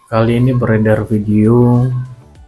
Kali ini beredar video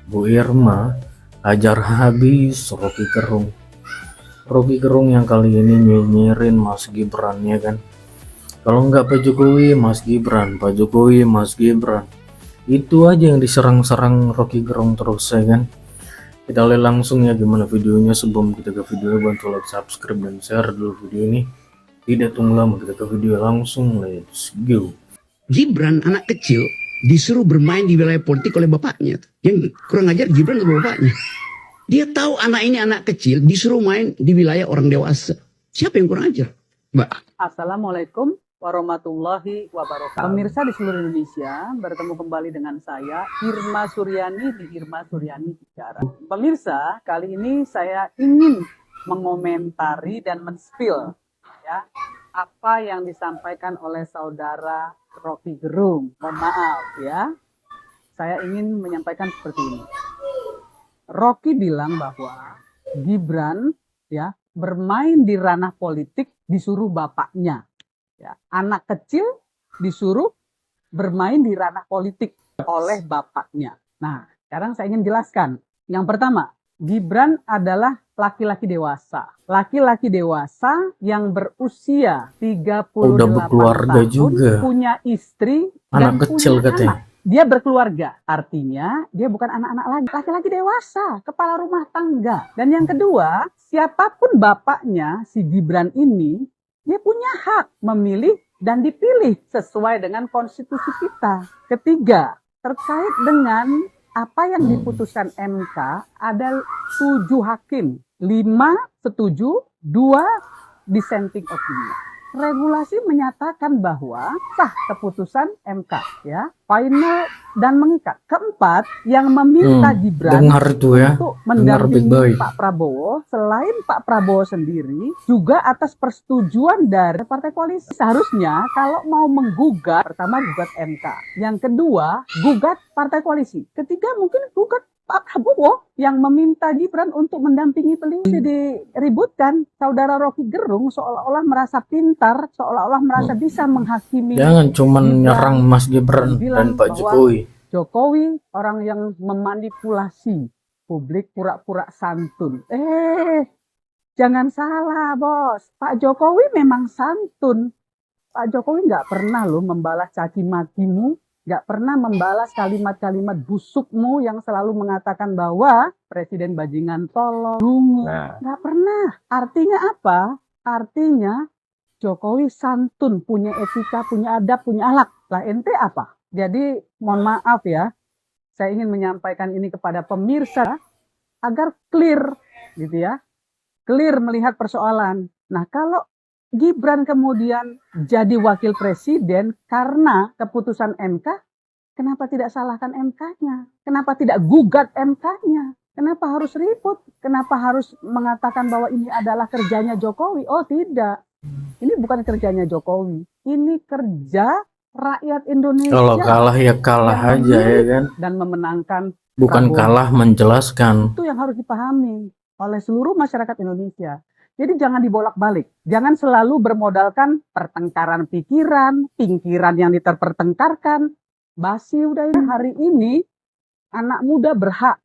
Bu Irma hajar habis Rocky Gerung. Rocky Gerung yang kali ini nyinyirin Mas Gibran, ya kan. Kalau nggak Pak Jokowi, Mas Gibran, Pak Jokowi, Mas Gibran. Itu aja yang diserang-serang Rocky Gerung terus, ya kan. Kita lihat langsung ya gimana videonya. Sebelum kita ke video, bantu like, subscribe, dan share dulu video ini. Tidak tunggu lama, kita ke video langsung. Let's go. Gibran anak kecil disuruh bermain di wilayah politik oleh bapaknya. Yang kurang ajar Gibran ke bapaknya. Dia tahu anak ini anak kecil disuruh main di wilayah orang dewasa. Siapa yang kurang ajar? Mbak. Assalamualaikum warahmatullahi wabarakatuh. Pemirsa di seluruh Indonesia, bertemu kembali dengan saya Irma Suryani di Irma Suryani Bicara. Pemirsa, kali ini saya ingin mengomentari dan men-spill ya apa yang disampaikan oleh saudara Rocky Gerung. Mohon maaf ya, saya ingin menyampaikan seperti ini. Rocky bilang bahwa Gibran ya bermain di ranah politik disuruh bapaknya. Ya, anak kecil disuruh bermain di ranah politik oleh bapaknya. Nah, sekarang saya ingin jelaskan. Yang pertama, Gibran adalah laki-laki dewasa. Laki-laki dewasa yang berusia 38 Udah berkeluarga tahun, juga. punya istri, Anak dan kecil punya katanya. anak. Dia berkeluarga, artinya dia bukan anak-anak lagi, laki-laki dewasa, kepala rumah tangga. Dan yang kedua, siapapun bapaknya, si Gibran ini, dia punya hak memilih dan dipilih sesuai dengan konstitusi kita. Ketiga, terkait dengan apa yang diputuskan MK, ada 7 hakim, 5 setuju, 2 dissenting opinion. Regulasi menyatakan bahwa sah keputusan MK, ya, final dan mengikat. Keempat, yang meminta Gibran dengar itu ya, untuk dengar mendampingi baik-baik. Pak Prabowo, selain Pak Prabowo sendiri, juga atas persetujuan dari partai koalisi. Seharusnya kalau mau menggugat, pertama gugat MK, yang kedua gugat partai koalisi, ketiga mungkin gugat Pak Prabowo yang meminta Gibran untuk mendampingi beliau. Diributkan, saudara Rocky Gerung seolah-olah merasa pintar, seolah-olah merasa bisa menghakimi. Jangan cuman Gibran, nyerang Mas Gibran dan Pak Jokowi. Jokowi orang yang memanipulasi publik pura-pura santun. Jangan salah bos, Pak Jokowi memang santun. Pak Jokowi nggak pernah loh membalas caci makimu, nggak pernah membalas kalimat-kalimat busukmu yang selalu mengatakan bahwa Presiden bajingan tolol, dungu. Nggak pernah. Artinya apa? Artinya Jokowi santun, punya etika, punya adab, punya akhlak. Lah ente apa? Jadi mohon maaf ya, saya ingin menyampaikan ini kepada pemirsa agar clear gitu ya. Clear melihat persoalan. Nah, kalau Gibran kemudian jadi wakil presiden karena keputusan MK, kenapa tidak salahkan MK-nya? Kenapa tidak gugat MK-nya? Kenapa harus ribut? Kenapa harus mengatakan bahwa ini adalah kerjanya Jokowi? Oh tidak, ini bukan kerjanya Jokowi. Ini kerja rakyat Indonesia. Kalau kalah ya kalah aja ya kan. Dan memenangkan Bukan Prabowo. kalah menjelaskan. Itu yang harus dipahami oleh seluruh masyarakat Indonesia. Jadi jangan dibolak-balik. Jangan selalu bermodalkan pertengkaran pikiran, pingkiran yang diterpertengkarkan. Basi udah ini. Hari ini anak muda berhak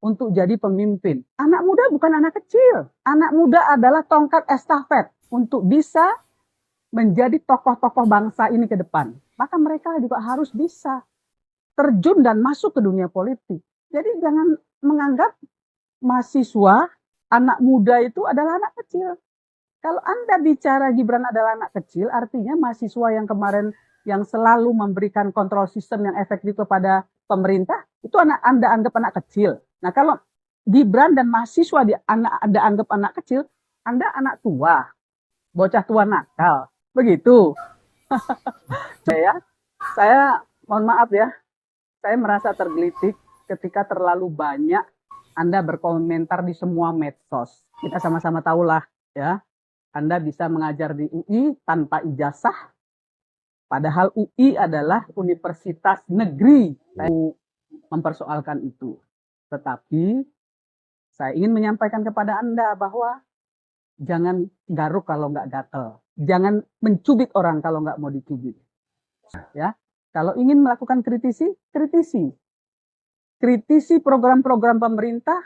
untuk jadi pemimpin. Anak muda bukan anak kecil. Anak muda adalah tongkat estafet untuk bisa menjadi tokoh-tokoh bangsa ini ke depan. Maka mereka juga harus bisa terjun dan masuk ke dunia politik. Jadi jangan menganggap mahasiswa, anak muda itu adalah anak kecil. Kalau Anda bicara Gibran adalah anak kecil, artinya mahasiswa yang kemarin yang selalu memberikan kontrol sistem yang efektif kepada pemerintah, itu Anda anggap anak kecil. Nah kalau Gibran dan mahasiswa Anda anggap anak kecil, Anda anak tua, bocah tua nakal. Begitu. Saya mohon maaf ya, saya merasa tergelitik ketika terlalu banyak Anda berkomentar di semua medsos. Kita sama-sama tahulah ya, Anda bisa mengajar di UI tanpa ijazah, padahal UI adalah universitas negeri. Saya mempersoalkan itu. Tetapi saya ingin menyampaikan kepada Anda bahwa jangan garuk kalau nggak gatel. Jangan mencubit orang kalau nggak mau dicubit. Ya, Kalau ingin melakukan kritisi, kritisi. Kritisi program-program pemerintah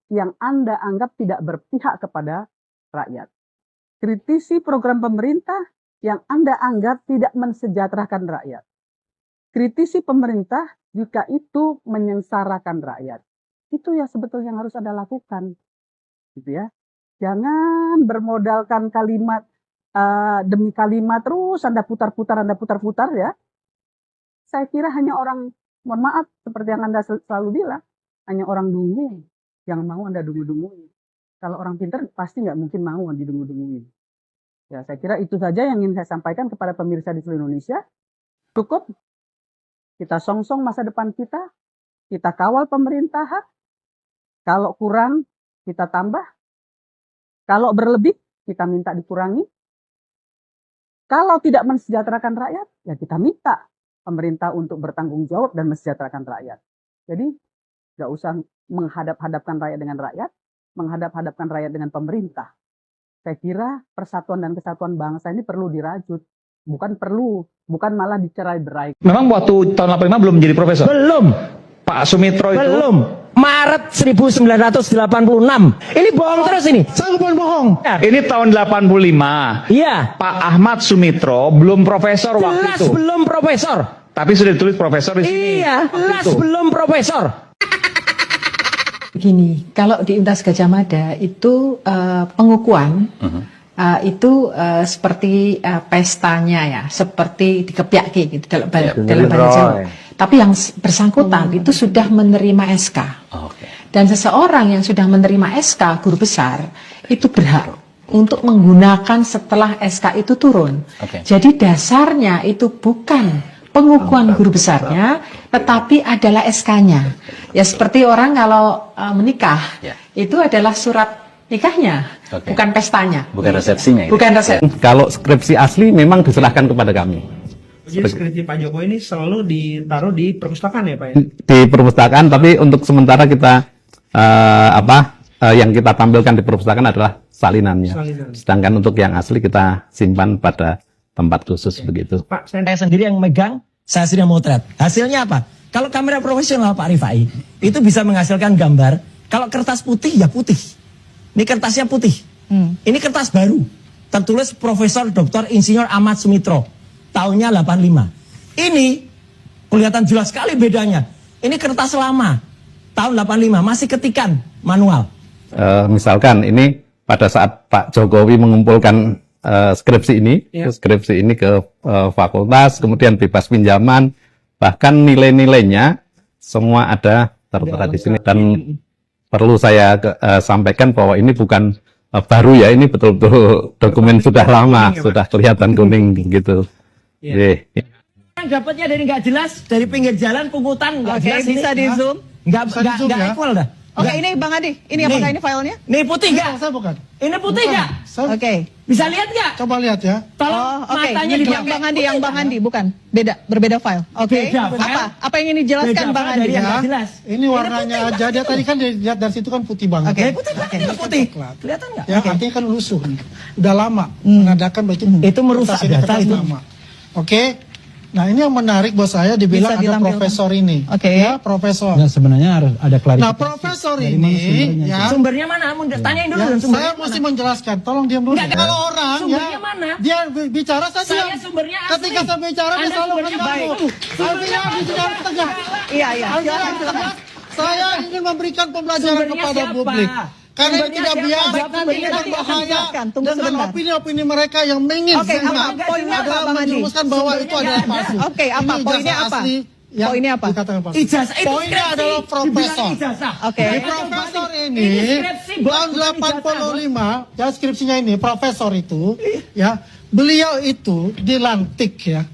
yang Anda anggap tidak berpihak kepada rakyat. Kritisi program pemerintah yang Anda anggap tidak mensejahterakan rakyat. Kritisi pemerintah jika itu menyengsarakan rakyat. Itu ya sebetulnya yang harus Anda lakukan. Gitu ya. Jangan bermodalkan kalimat demi kalimat terus Anda putar-putar ya. Saya kira hanya orang, mohon maaf, seperti yang Anda selalu bilang, hanya orang dungu yang mau Anda dungu-dungui. Kalau orang pintar pasti nggak mungkin mau didungu-dungui. Ya, saya kira itu saja yang ingin saya sampaikan kepada pemirsa di seluruh Indonesia. Cukup kita songsong masa depan kita kawal pemerintahan. Kalau kurang, kita tambah. Kalau berlebih, kita minta dikurangi. Kalau tidak mensejahterakan rakyat, ya kita minta pemerintah untuk bertanggung jawab dan mensejahterakan rakyat. Jadi, nggak usah menghadap-hadapkan rakyat dengan rakyat, menghadap-hadapkan rakyat dengan pemerintah. Saya kira persatuan dan kesatuan bangsa ini perlu dirajut. Bukan malah dicerai-berai. Memang waktu tahun 85 belum menjadi profesor? Belum. Pak Sumitro itu? Belum. Maret 1986. Ini bohong terus ini. Saya bukan bohong. Ini tahun 85. Iya. Pak Ahmad Sumitro belum profesor waktu Jelas itu. belum profesor. Tapi sudah ditulis profesor di sini. Iya, jelas belum profesor. Begini, kalau di Universitas Gadjah Mada itu pengukuhan itu seperti pestanya ya, seperti dikepiaki gitu dalam bahasa Jawa. Tapi yang bersangkutan itu sudah menerima SK. Dan seseorang yang sudah menerima SK guru besar itu berhak untuk menggunakan setelah SK itu turun. Jadi dasarnya itu bukan pengukuhan guru besarnya, tetapi adalah SK-nya. Ya seperti orang kalau menikah, itu adalah surat nikahnya, bukan pestanya. Bukan resepsinya. Bukan resepsi. Kalau skripsi asli memang diserahkan kepada kami. Jadi skripsi Pak Jokowi ini selalu ditaruh di perpustakaan ya Pak ya? Di perpustakaan, tapi untuk sementara kita yang kita tampilkan di perpustakaan adalah salinannya. Sedangkan untuk yang asli kita simpan pada tempat khusus begitu. Pak, Saya sendiri yang megang, saya sendiri yang motret. Hasilnya apa? Kalau kamera profesional Pak Rifai, itu bisa menghasilkan gambar. Kalau kertas putih, ya putih. Ini kertasnya putih. Ini kertas baru. Tertulis Profesor Dr. Insinyur Ahmad Sumitro. Tahunnya 85. Ini kelihatan jelas sekali bedanya. Ini kertas lama. Tahun 85, masih ketikan manual. Misalkan ini pada saat Pak Jokowi mengumpulkan skripsi ini ke fakultas, kemudian bebas pinjaman, bahkan nilai-nilainya semua ada tertera di sini. Dan perlu saya sampaikan bahwa ini bukan baru ya, ini betul-betul dokumen sudah lama, sudah kelihatan kuning gitu. Yang dapatnya dari nggak jelas, dari pinggir jalan, pungutan, nggak jelas. Bisa di zoom. Nggak equal dah. Oke, ini Bang Adi, ini apakah ini filenya? Ini putih nggak? saya bukan. Ini putih nggak? Oke. Bisa lihat nggak? Coba lihat ya. Tolong Oke. matanya Yang dipakai. Bang Andi, bukan. Berbeda file. Oke. Beda file. Apa yang ingin dijelaskan Beda Bang file Andi? dari yang nggak jelas. Ini warnanya aja. Dia tadi kan dilihat dari situ kan putih banget. Oke. Putih banget ini putih. Kelihatan nggak? Ya, artinya kan lusuh nih. Udah lama menandakan bahwa Itu merusak kertas ini data kertas itu. lama. Oke. Nah, ini yang menarik buat saya dibilang Bisa ada ditampilkan. profesor ini. Oke. Ya, profesor. Sebenarnya harus ada klarifikasi. Nah, profesor ini ya. Sumbernya mana? Tanyain dulu. Ya, Sumbernya saya mesti menjelaskan, tolong diam dulu. Enggak, Kalau orang sumbernya ya, mana? dia bicara saya Saya diam. sumbernya asli. Ketika saya bicara dia Anda selalu sumbernya mengganggu. baik. Saya bilang di sini harus tegas. Iya. Harus tegas. Saya ingin memberikan pembelajaran Sumbernya kepada siapa? publik. Karena ini Sumbernya tidak siapa? biasa, Sumbernya ini nanti akan berbahaya dijelaskan. Tunggu dengan sebentar. opini-opini mereka yang ingin Oke, apa poinnya apa Bang Andi? menjerumuskan bahwa itu adalah palsu. Oke, apa Ini poinnya ijazah apa? asli yang Poinnya apa? dikatakan palsu. Ijazah itu Poinnya skripsi. adalah profesor. Dibilang ijazah. Oke. Jadi profesor ini skripsi, tahun bukan 85 ya skripsinya ini profesor itu ya beliau itu dilantik ya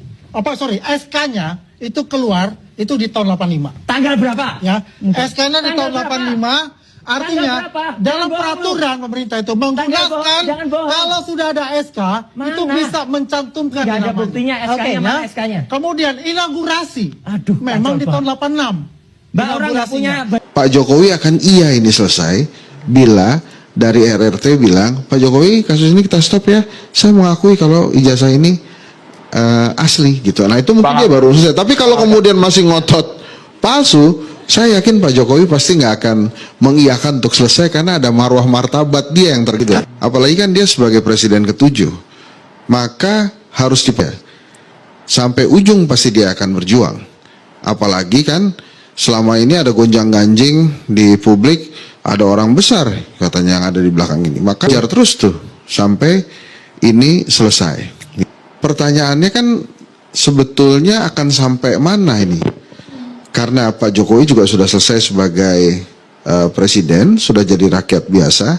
SK-nya itu keluar itu di tahun 85 Tanggal berapa? ya SK-nya di tahun Tanggal berapa? 85 artinya Tanggal berapa? dalam Jangan bohong peraturan pemerintah itu menggunakan jangan bohong. kalau sudah ada SK itu Mana? bisa mencantumkan Nggak ada namanya. buktinya SK-nya, Oke, mana ya. SK-nya? Kemudian inaugurasi Aduh, memang kacau, di tahun 86 Mbak orang nggak punya. inaugurasinya. Pak Jokowi akan iya ini selesai bila dari RRT bilang, Pak Jokowi kasus ini kita stop ya. Saya mengakui kalau ijazah ini asli gitu. Nah itu mungkin dia baru selesai. Tapi kalau kemudian masih ngotot palsu, saya yakin Pak Jokowi pasti nggak akan mengiyakan untuk selesai karena ada marwah martabat dia yang tergila. Apalagi kan dia sebagai presiden ke-7, maka harus sampai ujung pasti dia akan berjuang. Apalagi kan selama ini ada gonjang-ganjing di publik, ada orang besar katanya yang ada di belakang ini. Maka kejar terus tuh sampai ini selesai. Pertanyaannya kan sebetulnya akan sampai mana ini? Karena Pak Jokowi juga sudah selesai sebagai presiden, sudah jadi rakyat biasa,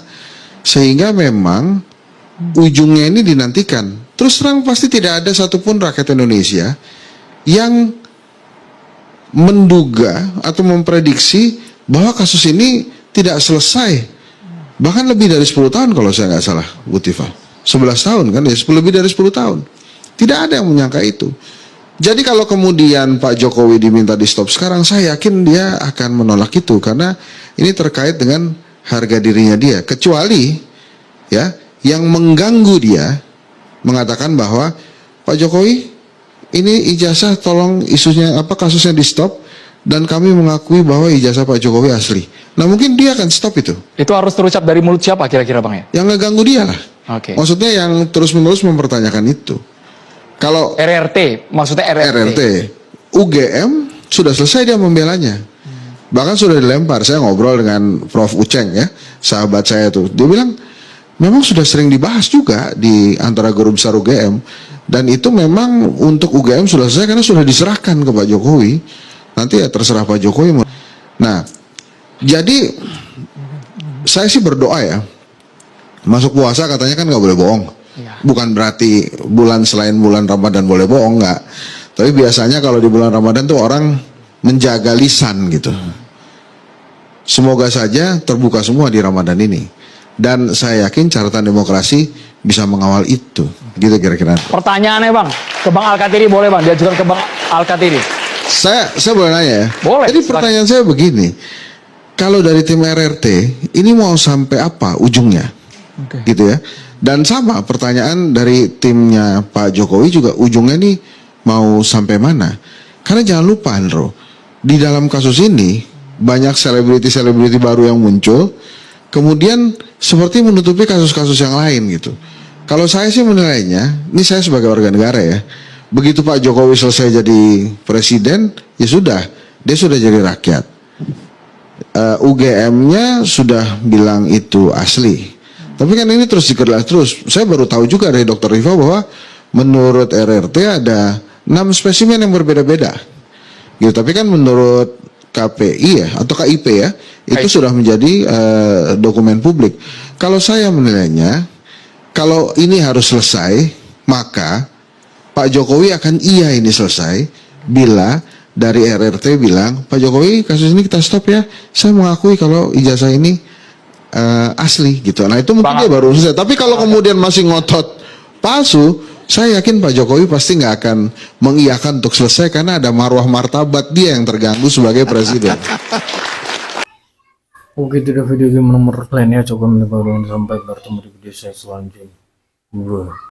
sehingga memang ujungnya ini dinantikan. Terus terang pasti tidak ada satupun rakyat Indonesia yang menduga atau memprediksi bahwa kasus ini tidak selesai. Bahkan lebih dari 10 tahun kalau saya nggak salah, Bu Tifa. 11 tahun kan ya, lebih dari 10 tahun. Tidak ada yang menyangka itu. Jadi kalau kemudian Pak Jokowi diminta di stop sekarang, saya yakin dia akan menolak itu karena ini terkait dengan harga dirinya dia. Kecuali ya yang mengganggu dia mengatakan bahwa Pak Jokowi ini ijazah tolong isunya kasusnya di stop dan kami mengakui bahwa ijazah Pak Jokowi asli. Nah mungkin dia akan stop itu. Itu harus terucap dari mulut siapa kira-kira Bang ya? Yang ngeganggu dia lah. Oke. Maksudnya yang terus-menerus mempertanyakan itu. Kalau RRT, maksudnya RRT, UGM sudah selesai dia membelanya. Bahkan sudah dilempar. Saya ngobrol dengan Prof. Uceng ya, sahabat saya tuh. Dia bilang memang sudah sering dibahas juga di antara guru besar UGM. Dan itu memang untuk UGM sudah selesai karena sudah diserahkan ke Pak Jokowi. Nanti ya terserah Pak Jokowi. Nah, jadi saya sih berdoa ya. Masuk puasa katanya kan nggak boleh bohong. Bukan berarti bulan selain bulan Ramadan boleh bohong, nggak. Tapi biasanya kalau di bulan Ramadan tuh orang menjaga lisan gitu. Semoga saja terbuka semua di Ramadan ini. Dan saya yakin catatan demokrasi bisa mengawal itu. Gitu kira-kira. Pertanyaannya Bang, ke Bang Al-Katiri boleh Bang, diajukan ke Bang Al-Katiri. Saya boleh nanya ya? Boleh. Jadi pertanyaan saya begini. Kalau dari tim RRT, ini mau sampai apa ujungnya? Gitu ya. Dan sama pertanyaan dari timnya Pak Jokowi juga ujungnya nih mau sampai mana? Karena jangan lupa Andro, di dalam kasus ini banyak selebriti-selebriti baru yang muncul, kemudian seperti menutupi kasus-kasus yang lain gitu. Kalau saya sih menilainya, ini saya sebagai warga negara ya, begitu Pak Jokowi selesai jadi presiden, ya sudah, dia sudah jadi rakyat. UGM-nya sudah bilang itu asli. Tapi kan ini terus dikerlas terus. Saya baru tahu juga dari Dr. Rifa bahwa menurut RRT ada 6 spesimen yang berbeda-beda. Gitu. Tapi kan menurut KPI ya atau KIP ya, itu sudah menjadi dokumen publik. Kalau saya menilainya, kalau ini harus selesai, maka Pak Jokowi akan iya ini selesai bila dari RRT bilang, Pak Jokowi kasus ini kita stop ya. Saya mengakui kalau ijazah ini asli gitu. Nah itu mungkin dia baru selesai. Tapi kalau kemudian masih ngotot palsu, saya yakin Pak Jokowi pasti nggak akan mengiyakan untuk selesai karena ada marwah martabat dia yang terganggu sebagai presiden. Oke, itu udah video game nomor lainnya. Coba mencoba sampai bertemu di video saya selanjutnya.